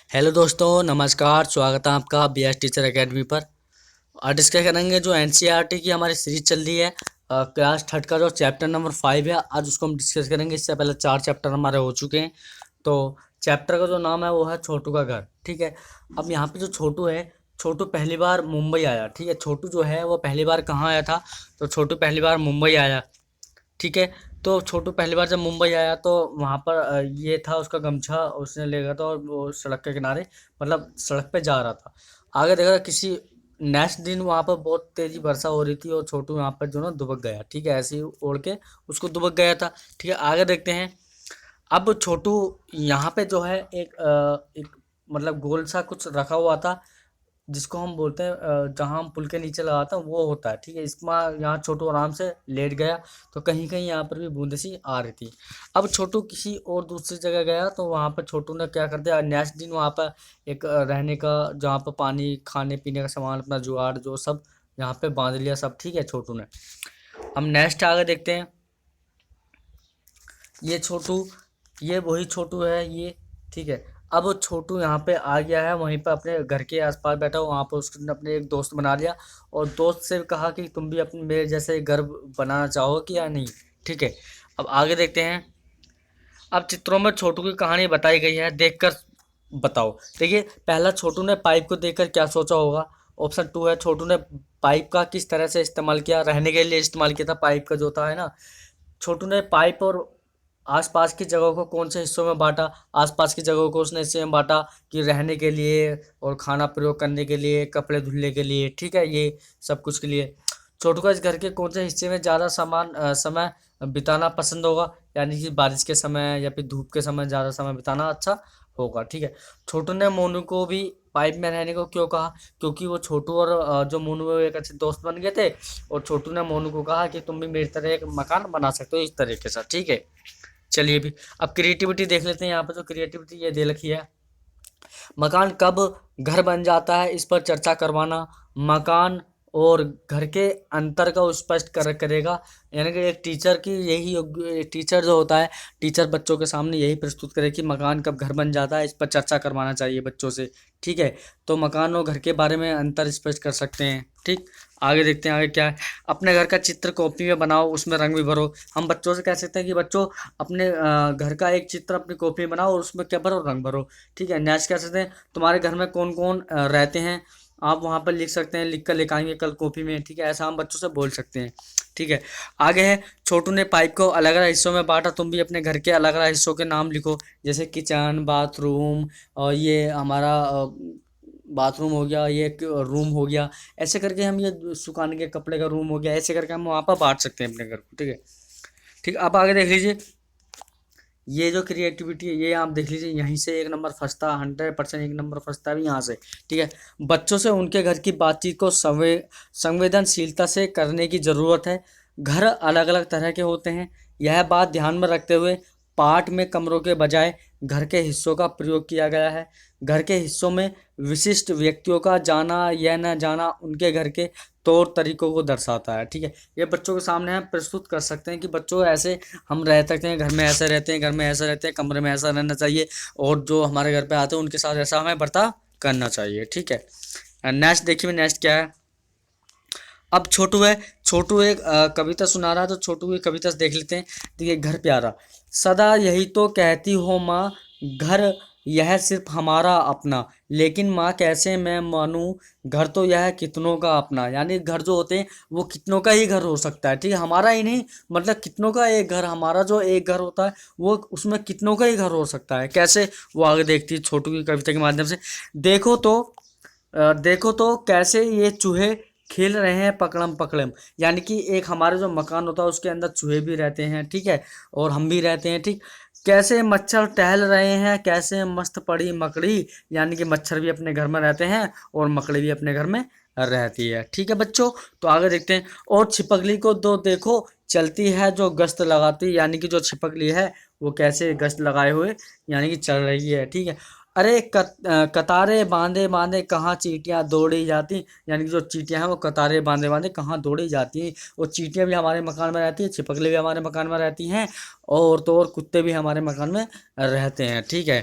Hello दोस्तों, नमस्कार। स्वागत है आपका BS टीचर एकेडमी पर। आज डिस्कस करेंगे जो NCERT की हमारी सीरीज चल रही है, क्लास थर्ड का जो चैप्टर नंबर 5 है। आज उसको हम डिस्कस करेंगे। इससे पहले 4 चैप्टर हमारे हो चुके हैं। तो चैप्टर का जो नाम है वो है छोटू का घर। ठीक है। अब यहाँ पे जो छोटू है, छोटू पहली बार मुंबई आया। ठीक है। छोटू जो है वो पहली बार कहाँ आया था? तो छोटू पहली बार मुंबई आया। ठीक है। तो छोटू पहली बार जब मुंबई आया तो वहाँ पर ये था उसका गमछा उसने ले गया था और वो सड़क के किनारे, मतलब सड़क पे जा रहा था। आगे देखा किसी नेक्स्ट दिन वहाँ पर बहुत तेजी वर्षा हो रही थी और छोटू यहाँ पर जो ना दुबक गया। ठीक है। ऐसे ही ओढ़ के उसको दुबक गया था। ठीक है। आगे देखते हैं। अब छोटू यहाँ पे जो है एक मतलब गोल सा कुछ रखा हुआ था, जिसको हम बोलते हैं जहाँ हम पुल के नीचे लगाते हैं वो होता है। ठीक है। इसमें यहाँ छोटू आराम से लेट गया तो कहीं कहीं यहाँ पर भी बूंदें सी आ रही थी। अब छोटू किसी और दूसरी जगह गया तो वहाँ पर छोटू ने क्या कर दिया, नेक्स्ट दिन वहाँ पर एक रहने का, जहाँ पर पानी खाने पीने का सामान अपना जुगाड़ जो सब यहाँ पे बांध लिया सब। ठीक है छोटू ने। हम नेक्स्ट आगे देखते हैं। ये छोटू, ये वही छोटू है ये। ठीक है। अब वो छोटू यहाँ पे आ गया है, वहीं पर अपने घर के आसपास बैठा हुआ। वहाँ पर उसने अपने एक दोस्त बना लिया और दोस्त से कहा कि तुम भी अपने मेरे जैसे घर बनाना चाहो कि या नहीं। ठीक है। अब आगे देखते हैं। अब चित्रों में छोटू की कहानी बताई गई है, देखकर बताओ। देखिए, पहला छोटू ने पाइप को देखकर क्या सोचा होगा। ऑप्शन 2 है, छोटू ने पाइप का किस तरह से इस्तेमाल किया। रहने के लिए इस्तेमाल किया था पाइप का जो होता है ना। छोटू ने पाइप और आसपास की जगहों को कौन से हिस्सों में बांटा। आसपास की जगहों को उसने हिस्से में बांटा कि रहने के लिए और खाना प्रयोग करने के लिए, कपड़े धुलने के लिए। ठीक है। ये सब कुछ के लिए। छोटू का इस घर के कौन से हिस्से में ज़्यादा समय बिताना पसंद होगा, यानी कि बारिश के समय या फिर धूप के समय ज़्यादा समय बिताना अच्छा होगा। ठीक है। छोटू ने मोनू को भी पाइप में रहने को क्यों कहा? क्योंकि वो छोटू और जो मोनू है वो एक अच्छे दोस्त बन गए थे और छोटू ने मोनू को कहा कि तुम भी मेरी तरह एक मकान बना सकते हो इस तरीके से। ठीक है। चलिए भी अब क्रिएटिविटी देख लेते हैं। यहाँ पर जो क्रिएटिविटी ये दे रखी है, मकान कब घर बन जाता है इस पर चर्चा करवाना। मकान और घर के अंतर का वो स्पष्ट करेगा। यानी कि एक टीचर की यही टीचर जो होता है, टीचर बच्चों के सामने यही प्रस्तुत करे कि मकान कब घर बन जाता है, इस पर चर्चा करवाना चाहिए बच्चों से। ठीक है। तो मकान और घर के बारे में अंतर स्पष्ट कर सकते हैं। ठीक। आगे देखते हैं आगे क्या है। अपने घर का चित्र कॉपी में बनाओ, उसमें रंग भी भरो। हम बच्चों से कह सकते हैं कि बच्चों अपने घर का एक चित्र अपनी कॉपी में बनाओ और उसमें क्या भरो, रंग भरो। ठीक है। नेक्स्ट कह सकते हैं तुम्हारे घर में कौन कौन रहते हैं, आप वहाँ पर लिख सकते हैं, लिख कर लिखाएंगे कल कॉपी में। ठीक है। ऐसा हम बच्चों से बोल सकते हैं। ठीक है। आगे है, छोटू ने पाइप को अलग अलग हिस्सों में बांटा, तुम भी अपने घर के अलग अलग हिस्सों के नाम लिखो। जैसे किचन, बाथरूम, और ये हमारा बाथरूम हो गया, ये एक रूम हो गया। ऐसे करके हम ये सुखाने के कपड़े का रूम हो गया, ऐसे करके हम वहाँ पर बांट सकते हैं अपने घर को। ठीक है। ठीक। अब आगे देख लीजिए। ये जो क्रिएटिविटी है ये आप देख लीजिए, यहीं से एक नंबर फंसता, 100% एक नंबर फंसता भी यहाँ से। ठीक है। बच्चों से उनके घर की बातचीत को संवेदनशीलता से करने की ज़रूरत है। घर अलग अलग तरह के होते हैं, यह बात ध्यान में रखते हुए पाठ में कमरों के बजाय घर के हिस्सों का प्रयोग किया गया है। घर के हिस्सों में विशिष्ट व्यक्तियों का जाना या न जाना उनके घर के तौर तरीकों को दर्शाता है। ठीक है। ये बच्चों के सामने हम प्रस्तुत कर सकते हैं कि बच्चों ऐसे हम रह सकते हैं, घर में ऐसे रहते हैं, घर में ऐसे रहते हैं, कमरे में ऐसा रहना चाहिए और जो हमारे घर पे आते हैं उनके साथ ऐसा हमें बर्ताव करना चाहिए। ठीक है। नेक्स्ट देखिए, नेक्स्ट क्या है। अब छोटू है, छोटू एक कविता सुना रहा है तो छोटू की कविता से देख लेते हैं। देखिए, घर प्यारा। सदा यही तो कहती हो माँ, घर यह सिर्फ हमारा अपना, लेकिन माँ कैसे मैं मानूं, घर तो यह कितनों का अपना। यानी घर जो होते हैं वो कितनों का ही घर हो सकता है। ठीक है। हमारा ही नहीं, मतलब कितनों का एक घर, हमारा जो एक घर होता है वो उसमें कितनों का ही घर हो सकता है। कैसे, वो आगे देखती है छोटू की कविता के माध्यम से। देखो तो देखो तो कैसे ये चूहे खेल रहे हैं पकड़म पकड़म। यानी कि एक हमारे जो मकान होता है उसके अंदर चूहे भी रहते हैं। ठीक है। और हम भी रहते हैं। ठीक। कैसे मच्छर टहल रहे हैं, कैसे मस्त पड़ी मकड़ी। यानी कि मच्छर भी अपने घर में रहते हैं और मकड़ी भी अपने घर में रहती है। ठीक है बच्चों। तो आगे देखते हैं। और छिपकली को दो देखो, चलती है जो गश्त लगाती। यानी कि जो छिपकली है वो कैसे गश्त लगाए हुए यानी कि चल रही है। ठीक है। अरे कतारे बांधे बांधे कहाँ चींटियाँ दौड़ी जाती। यानी कि जो चींटियाँ हैं वो कतारे बांधे बांधे कहाँ दौड़ी जाती हैं। वो चींटियाँ भी हमारे मकान में रहती हैं, छिपकली भी हमारे मकान में रहती हैं और तो और कुत्ते भी हमारे मकान में रहते हैं। ठीक है।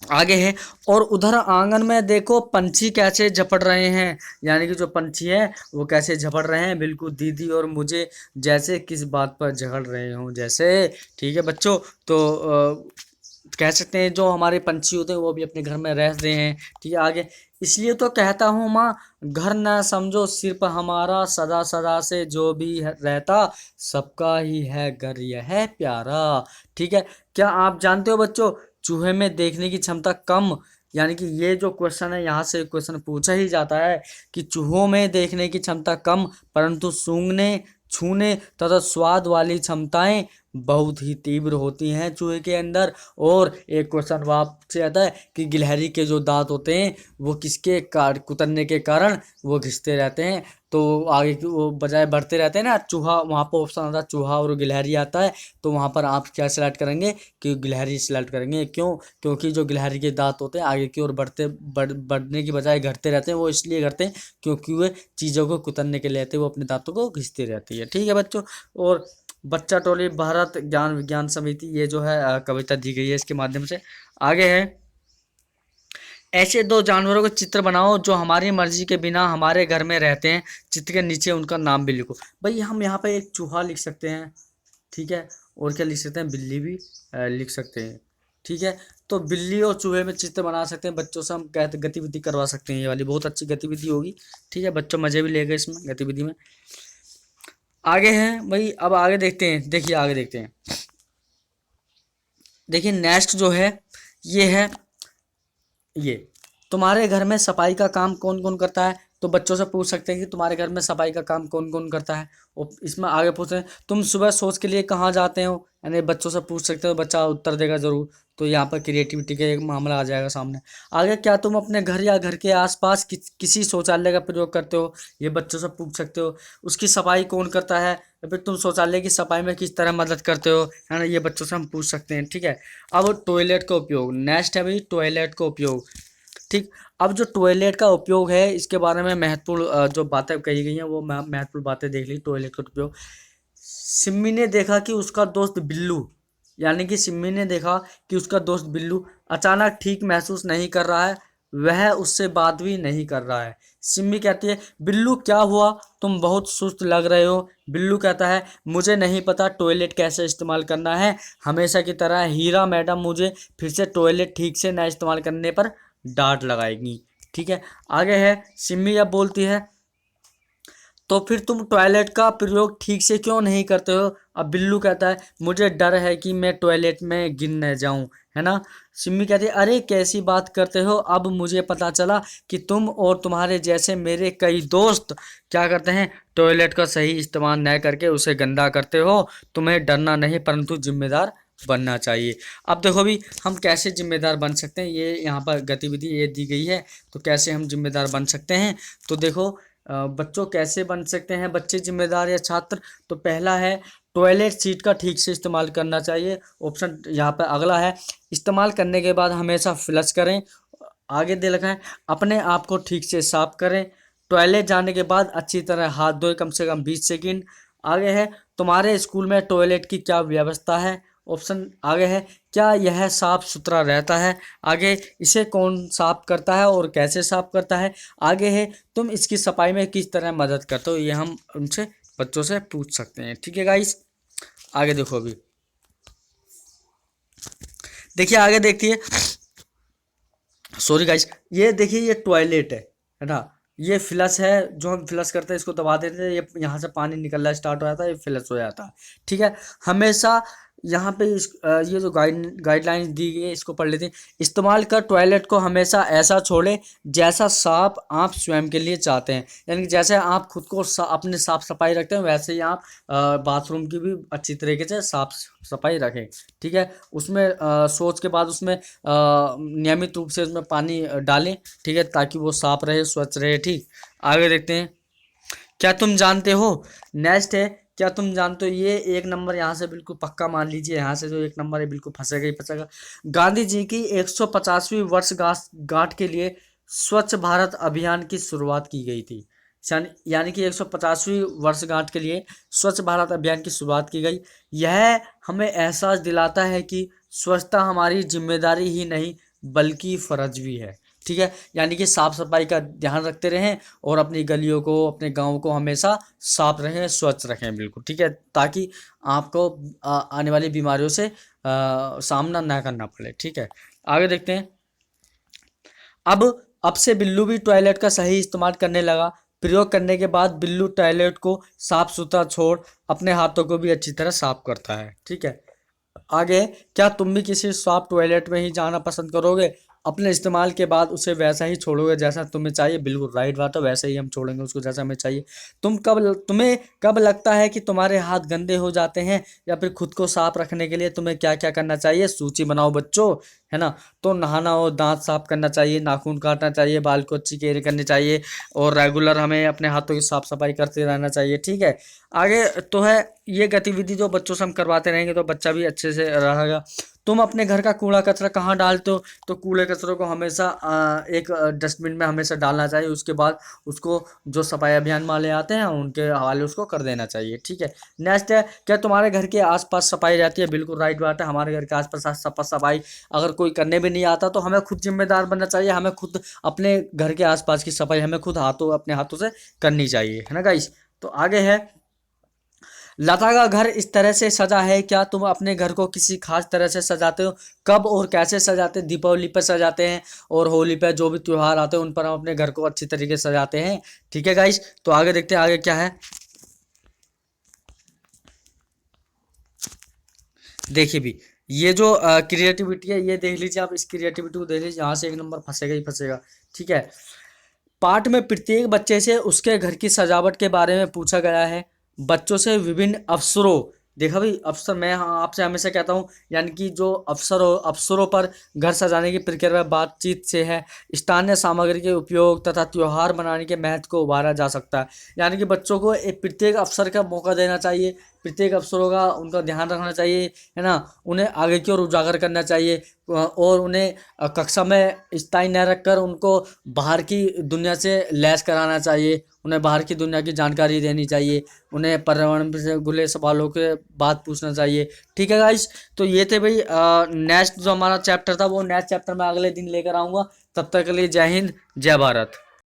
आगे है, और उधर आंगन में देखो पंछी कैसे झपट रहे हैं, यानी कि जो पंछी हैं वो कैसे झपट रहे हैं, बिल्कुल दीदी और मुझे जैसे किस बात पर झगड़ रहे हों जैसे। ठीक है बच्चों, तो कह सकते हैं जो हमारे पंछी होते हैं वो भी अपने घर में रहते हैं। ठीक है आगे, इसलिए तो कहता हूँ माँ, घर न समझो सिर्फ हमारा, सदा सदा से जो भी रहता सबका ही है घर, यह है प्यारा। ठीक है, क्या आप जानते हो बच्चों, चूहे में देखने की क्षमता कम, यानी कि ये जो क्वेश्चन है यहाँ से क्वेश्चन पूछा ही जाता है कि चूहों में देखने की क्षमता कम, परंतु सूंघने, छूने तथा स्वाद वाली क्षमताएं बहुत ही तीव्र होती हैं चूहे के अंदर। और एक क्वेश्चन आपसे आता है कि गिलहरी के जो दांत होते हैं वो किसके कुतरने के कारण वो घिसते रहते हैं, तो आगे की वो बजाय बढ़ते रहते हैं ना, चूहा वहाँ पर ऑप्शन आता है चूहा और गिलहरी आता है, तो वहाँ पर आप क्या सिलेक्ट करेंगे कि गिलहरी सिलेक्ट करेंगे। क्यों? क्योंकि जो गिलहरी के दांत होते हैं आगे की ओर बढ़ने की बजाय घटते रहते हैं, वो इसलिए घटते हैं क्योंकि वे चीज़ों को कुतरने के लिए रहते हैं, वो अपने दांतों को घिसती रहती है। ठीक है बच्चों, और बच्चा टोली भारत ज्ञान विज्ञान समिति, ये जो है कविता दी गई है इसके माध्यम से। आगे है, ऐसे दो जानवरों के चित्र बनाओ जो हमारी मर्जी के बिना हमारे घर में रहते हैं, चित्र के नीचे उनका नाम भी लिखो। भाई हम यहाँ पे एक चूहा लिख सकते हैं, ठीक है, और क्या लिख सकते हैं, बिल्ली भी लिख सकते हैं। ठीक है, तो बिल्ली और चूहे में चित्र बना सकते हैं, बच्चों से हम कहते गतिविधि करवा सकते हैं, ये वाली बहुत अच्छी गतिविधि होगी। ठीक है, बच्चों मज़े भी लेंगे इसमें गतिविधि में। आगे हैं भाई, अब आगे देखते हैं, देखिए आगे देखते हैं, देखिए नेक्स्ट जो है ये है, ये तुम्हारे घर में सफाई का काम कौन कौन करता है, तो बच्चों से पूछ सकते हैं कि तुम्हारे घर में सफाई का काम कौन कौन करता है। और इसमें आगे पूछते हैं तुम सुबह शौच के लिए कहाँ जाते हो, यानी बच्चों से पूछ सकते हो, बच्चा उत्तर देगा जरूर, तो यहाँ पर क्रिएटिविटी का एक मामला आ जाएगा सामने। आगे, क्या तुम अपने घर या घर के आसपास किसी शौचालय का प्रयोग करते हो, ये बच्चों से पूछ सकते हो। उसकी सफाई कौन करता है, या फिर तुम शौचालय की सफाई में किस तरह मदद करते हो, है ना, ये बच्चों से हम पूछ सकते हैं। ठीक है, अब टॉयलेट का उपयोग, नेक्स्ट है भाई टॉयलेट का उपयोग। ठीक, अब जो टॉयलेट का उपयोग है इसके बारे में महत्वपूर्ण जो बातें कही गई हैं वो महत्वपूर्ण बातें देख ली। टॉयलेट का उपयोग, सिम्मी ने देखा कि उसका दोस्त बिल्लू, यानी कि सिम्मी ने देखा कि उसका दोस्त बिल्लू अचानक ठीक महसूस नहीं कर रहा है, वह उससे बात भी नहीं कर रहा है। सिम्मी कहती है, बिल्लू क्या हुआ, तुम बहुत सुस्त लग रहे हो। बिल्लू कहता है, मुझे नहीं पता टॉयलेट कैसे इस्तेमाल करना है, हमेशा की तरह हीरा मैडम मुझे फिर से टॉयलेट ठीक से न इस्तेमाल करने पर डांट लगाएगी। ठीक है, आगे है, सिम्मी अब बोलती है, तो फिर तुम टॉयलेट का प्रयोग ठीक से क्यों नहीं करते हो। अब बिल्लू कहता है, मुझे डर है कि मैं टॉयलेट में गिर न जाऊं, है ना। सिम्मी कहती है, अरे कैसी बात करते हो, अब मुझे पता चला कि तुम और तुम्हारे जैसे मेरे कई दोस्त क्या करते हैं, टॉयलेट का सही इस्तेमाल न करके उसे गंदा करते हो। तुम्हें डरना नहीं परंतु जिम्मेदार बनना चाहिए। अब देखो भी हम कैसे जिम्मेदार बन सकते हैं, ये यहाँ पर गतिविधि ये दी गई है, तो कैसे हम जिम्मेदार बन सकते हैं। तो देखो बच्चों कैसे बन सकते हैं बच्चे जिम्मेदार या छात्र, तो पहला है टॉयलेट सीट का ठीक से इस्तेमाल करना चाहिए। ऑप्शन यहाँ पर अगला है, इस्तेमाल करने के बाद हमेशा फ्लश करें। आगे दे रखा है, अपने आप को ठीक से साफ करें। टॉयलेट जाने के बाद अच्छी तरह हाथ धोए कम से कम 20 सेकंड। आगे है, तुम्हारे स्कूल में टॉयलेट की क्या व्यवस्था है। ऑप्शन आगे है, क्या यह साफ सुथरा रहता है। आगे, इसे कौन साफ करता है और कैसे साफ करता है। आगे है, तुम इसकी सफाई में किस तरह मदद करते हो, ये हम उनसे बच्चों से पूछ सकते हैं। ठीक है गाइस, आगे देखो अभी, देखिए आगे देखिए, सॉरी गाइस, ये देखिए ये टॉयलेट है ना, ये फ्लश है, जो हम फ्लश करते हैं इसको दबा देते हैं, ये यहाँ से पानी निकलना स्टार्ट हो जाता है, ये फ्लश हो जाता है। ठीक है, हमेशा यहाँ पे ये जो गाइडलाइंस दी गई है इसको पढ़ लेते हैं। इस्तेमाल कर टॉयलेट को हमेशा ऐसा छोड़ें जैसा साफ आप स्वयं के लिए चाहते हैं, यानी कि जैसे आप खुद को अपने साफ सफाई रखते हैं वैसे ही आप बाथरूम की भी अच्छी तरीके से साफ सफाई रखें। ठीक है, उसमें शौच के बाद उसमें नियमित रूप से उसमें पानी डालें, ठीक है, ताकि वो साफ रहे, स्वच्छ रहे। ठीक, आगे देखते हैं, क्या तुम जानते हो, नेक्स्ट है, क्या तुम जानते हो, ये 1 नंबर यहाँ से बिल्कुल पक्का मान लीजिए, यहाँ से जो 1 नंबर है बिल्कुल फंसेगा ही फंसेगा। गांधी जी की 150वीं वर्षगांठ के लिए स्वच्छ भारत अभियान की शुरुआत की गई थी। यानी कि 150वीं वर्षगांठ के लिए स्वच्छ भारत अभियान की शुरुआत की गई। यह हमें एहसास दिलाता है कि स्वच्छता हमारी जिम्मेदारी ही नहीं बल्कि फ़र्ज भी है। ठीक है, यानी कि साफ सफाई का ध्यान रखते रहें और अपनी गलियों को, अपने गाँव को हमेशा साफ रखें, स्वच्छ रखें बिल्कुल। ठीक है, ताकि आपको आने वाली बीमारियों से सामना ना करना पड़े। ठीक है, आगे देखते हैं। अब से बिल्लू भी टॉयलेट का सही इस्तेमाल करने लगा। प्रयोग करने के बाद बिल्लू टॉयलेट को साफ सुथरा छोड़ अपने हाथों को भी अच्छी तरह साफ करता है। ठीक है, आगे, क्या तुम भी किसी साफ टॉयलेट में ही जाना पसंद करोगे? अपने इस्तेमाल के बाद उसे वैसा ही छोड़ोगे जैसा तुम्हें चाहिए? बिल्कुल राइट बात है, वैसे ही हम छोड़ेंगे उसको जैसा हमें चाहिए। तुम्हें कब लगता है कि तुम्हारे हाथ गंदे हो जाते हैं, या फिर खुद को साफ रखने के लिए तुम्हें क्या क्या करना चाहिए? सूची बनाओ बच्चों, है ना। तो नहाना और दांत साफ करना चाहिए, नाखून काटना चाहिए, बाल को अच्छी केयर करनी चाहिए, और रेगुलर हमें अपने हाथों की साफ सफाई करते रहना चाहिए। ठीक है, आगे तो है, ये गतिविधि जो बच्चों से हम करवाते रहेंगे तो बच्चा भी अच्छे से रहेगा। तुम अपने घर का कूड़ा कचरा कहाँ डालते हो? तो कूड़े कचरों को हमेशा एक डस्टबिन में हमेशा डालना चाहिए। उसके बाद उसको जो सफाई अभियान वाले आते हैं उनके हवाले उसको कर देना चाहिए। ठीक है, नेक्स्ट है, क्या तुम्हारे घर के आसपास सफाई रहती है? बिल्कुल राइट बात है, हमारे घर के आसपास सफाई अगर कोई करने भी नहीं आता तो हमें खुद जिम्मेदार बनना चाहिए। हमें खुद अपने घर के आसपास की सफाई हमें खुद अपने हाथों से करनी चाहिए, है ना गाइस। तो आगे है, लता का घर इस तरह से सजा है, क्या तुम अपने घर को किसी खास तरह से सजाते हो? कब और कैसे सजाते हैं? दीपावली पर सजाते हैं, और होली पर, जो भी त्योहार आते हैं उन पर हम अपने घर को अच्छी तरीके से सजाते हैं। ठीक है गाइस, तो आगे देखते हैं आगे क्या है। देखिए भी, ये जो क्रिएटिविटी है ये देख लीजिए आप, इस क्रिएटिविटी को देख लीजिए, यहाँ से एक नंबर फंसेगा ही फंसेगा। ठीक है, पाठ में प्रत्येक बच्चे से उसके घर की सजावट के बारे में पूछा गया है। बच्चों से विभिन्न अवसरों, देखा भाई अवसर, मैं आपसे हमेशा कहता हूँ, यानी कि जो अवसरों पर घर सजाने की प्रक्रिया बातचीत से है। स्थानीय सामग्री के उपयोग तथा त्योहार मनाने के महत्व को उभारा जा सकता है। यानी कि बच्चों को एक प्रत्येक अवसर का मौका देना चाहिए, प्रत्येक अवसरों का उनका ध्यान रखना चाहिए, है ना। उन्हें आगे की ओर उजागर करना चाहिए, और उन्हें कक्षा में स्थायी न रखकर उनको बाहर की दुनिया से लैस कराना चाहिए। उन्हें बाहर की दुनिया की जानकारी देनी चाहिए, उन्हें पर्यावरण से जुड़े सवालों के बात पूछना चाहिए। ठीक है गाइस, तो ये थे भाई नेक्स्ट जो हमारा चैप्टर था, वो नेक्स्ट चैप्टर मैं अगले दिन लेकर आऊँगा। तब तक के लिए जय हिंद, जय भारत।